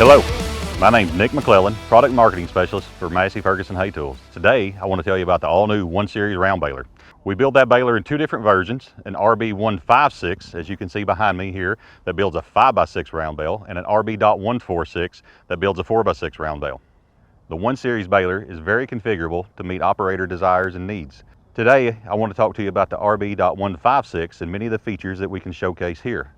Hello, my name's Nick McClellan, Product Marketing Specialist for Massey Ferguson Hay Tools. Today, I want to tell you about the all-new 1 Series round baler. We build that baler in two different versions, an RB156, as you can see behind me here, that builds a 5x6 round bale, and an RB.146 that builds a 4x6 round bale. The 1 Series baler is very configurable to meet operator desires and needs. Today, I want to talk to you about the RB.156 and many of the features that we can showcase here.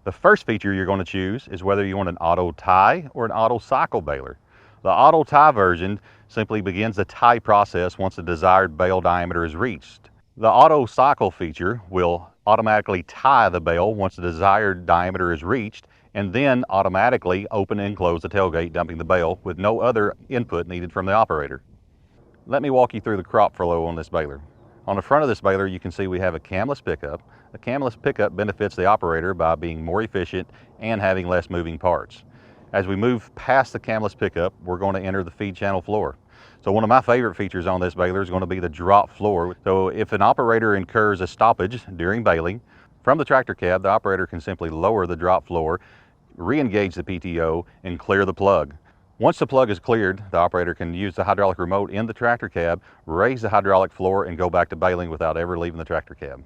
The first feature you're going to choose is whether you want an auto tie or an auto cycle baler. The auto tie version simply begins the tie process once the desired bale diameter is reached. The auto cycle feature will automatically tie the bale once the desired diameter is reached, and then automatically open and close the tailgate, dumping the bale with no other input needed from the operator. Let me walk you through the crop flow on this baler. On the front of this baler, you can see we have a camless pickup. A camless pickup benefits the operator by being more efficient and having less moving parts. As we move past the camless pickup, we're going to enter the feed channel floor. So one of my favorite features on this baler is going to be the drop floor. So if an operator incurs a stoppage during baling, from the tractor cab, the operator can simply lower the drop floor, re-engage the PTO, and clear the plug. Once the plug is cleared, the operator can use the hydraulic remote in the tractor cab, raise the hydraulic floor, and go back to baling without ever leaving the tractor cab.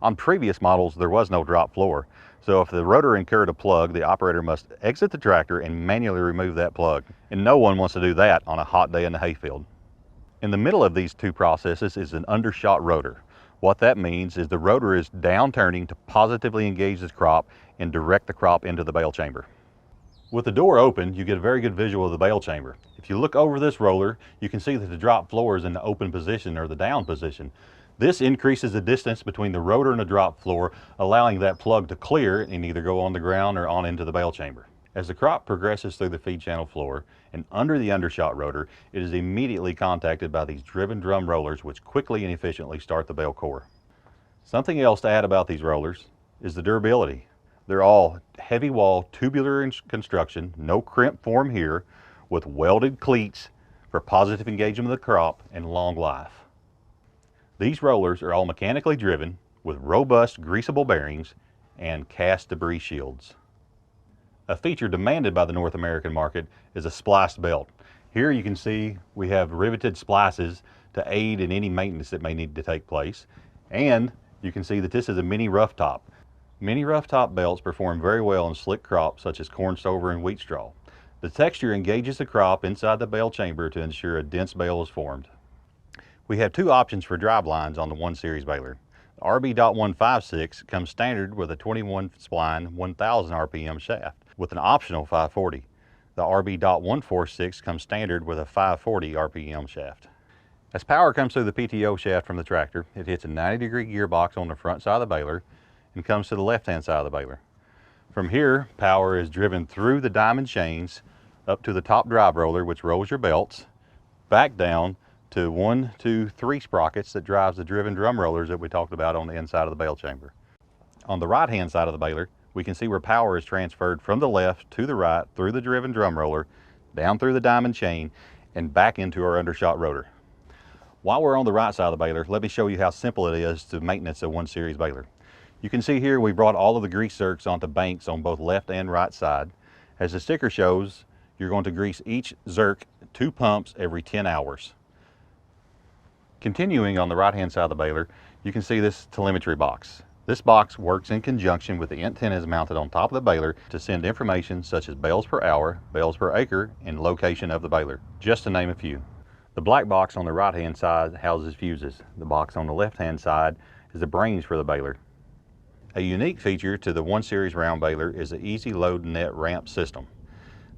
On previous models, there was no drop floor, so if the rotor incurred a plug, the operator must exit the tractor and manually remove that plug, and no one wants to do that on a hot day in the hayfield. In the middle of these two processes is an undershot rotor. What that means is the rotor is down turning to positively engage the crop and direct the crop into the bale chamber. With the door open, you get a very good visual of the bale chamber. If you look over this roller, you can see that the drop floor is in the open position or the down position. This increases the distance between the rotor and the drop floor, allowing that plug to clear and either go on the ground or on into the bale chamber. As the crop progresses through the feed channel floor and under the undershot rotor, it is immediately contacted by these driven drum rollers, which quickly and efficiently start the bale core. Something else to add about these rollers is the durability. They're all heavy wall, tubular in construction, no crimp form here, with welded cleats for positive engagement of the crop and long life. These rollers are all mechanically driven with robust greasable bearings and cast debris shields. A feature demanded by the North American market is a spliced belt. Here you can see we have riveted splices to aid in any maintenance that may need to take place, and you can see that this is a mini rough top. Mini rough top belts perform very well in slick crops such as corn stover and wheat straw. The texture engages the crop inside the bale chamber to ensure a dense bale is formed. We have two options for drive lines on the 1 Series baler. The RB.156 comes standard with a 21 spline 1000 RPM shaft with an optional 540. The RB.146 comes standard with a 540 RPM shaft. As power comes through the PTO shaft from the tractor, it hits a 90-degree gearbox on the front side of the baler and comes to the left-hand side of the baler. From here, power is driven through the diamond chains up to the top drive roller, which rolls your belts, back down to 1, 2, 3 sprockets that drives the driven drum rollers that we talked about on the inside of the bale chamber. On the right-hand side of the baler, we can see where power is transferred from the left to the right through the driven drum roller, down through the diamond chain, and back into our undershot rotor. While we're on the right side of the baler, let me show you how simple it is to maintenance a 1 Series baler. You can see here we brought all of the grease zerks onto banks on both left and right side. As the sticker shows, you're going to grease each zerk 2 pumps every 10 hours. Continuing on the right-hand side of the baler, you can see this telemetry box. This box works in conjunction with the antennas mounted on top of the baler to send information such as bales per hour, bales per acre, and location of the baler, just to name a few. The black box on the right-hand side houses fuses. The box on the left-hand side is the brains for the baler. A unique feature to the 1 Series round baler is the easy load net ramp system.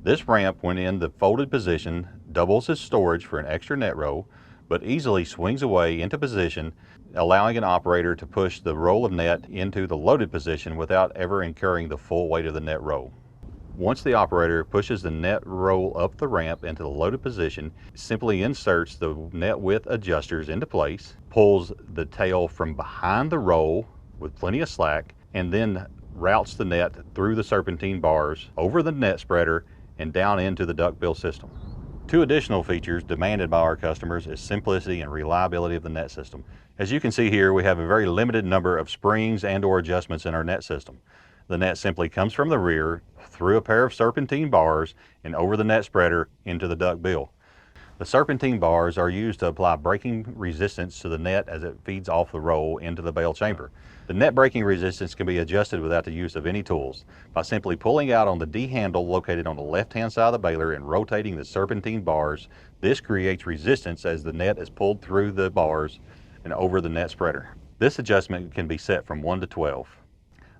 This ramp, when in the folded position, doubles as storage for an extra net row, but easily swings away into position, allowing an operator to push the roll of net into the loaded position without ever incurring the full weight of the net roll. Once the operator pushes the net roll up the ramp into the loaded position, simply inserts the net width adjusters into place, pulls the tail from behind the roll with plenty of slack, and then routes the net through the serpentine bars, over the net spreader, and down into the duckbill system. Two additional features demanded by our customers is simplicity and reliability of the net system. As you can see here, we have a very limited number of springs and/or adjustments in our net system. The net simply comes from the rear, through a pair of serpentine bars, and over the net spreader into the duck bill. The serpentine bars are used to apply braking resistance to the net as it feeds off the roll into the bale chamber. The net braking resistance can be adjusted without the use of any tools by simply pulling out on the D handle located on the left-hand side of the baler and rotating the serpentine bars. This creates resistance as the net is pulled through the bars and over the net spreader. This adjustment can be set from 1 to 12.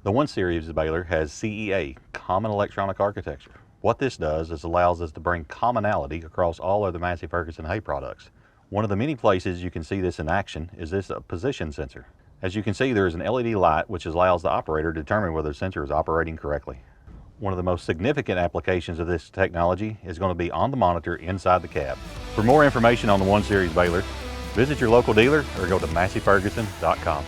The 1 Series baler has CEA, Common Electronic Architecture. What this does is allows us to bring commonality across all of the Massey Ferguson hay products. One of the many places you can see this in action is this position sensor. As you can see, there is an LED light which allows the operator to determine whether the sensor is operating correctly. One of the most significant applications of this technology is going to be on the monitor inside the cab. For more information on the 1 Series baler, visit your local dealer or go to masseyferguson.com.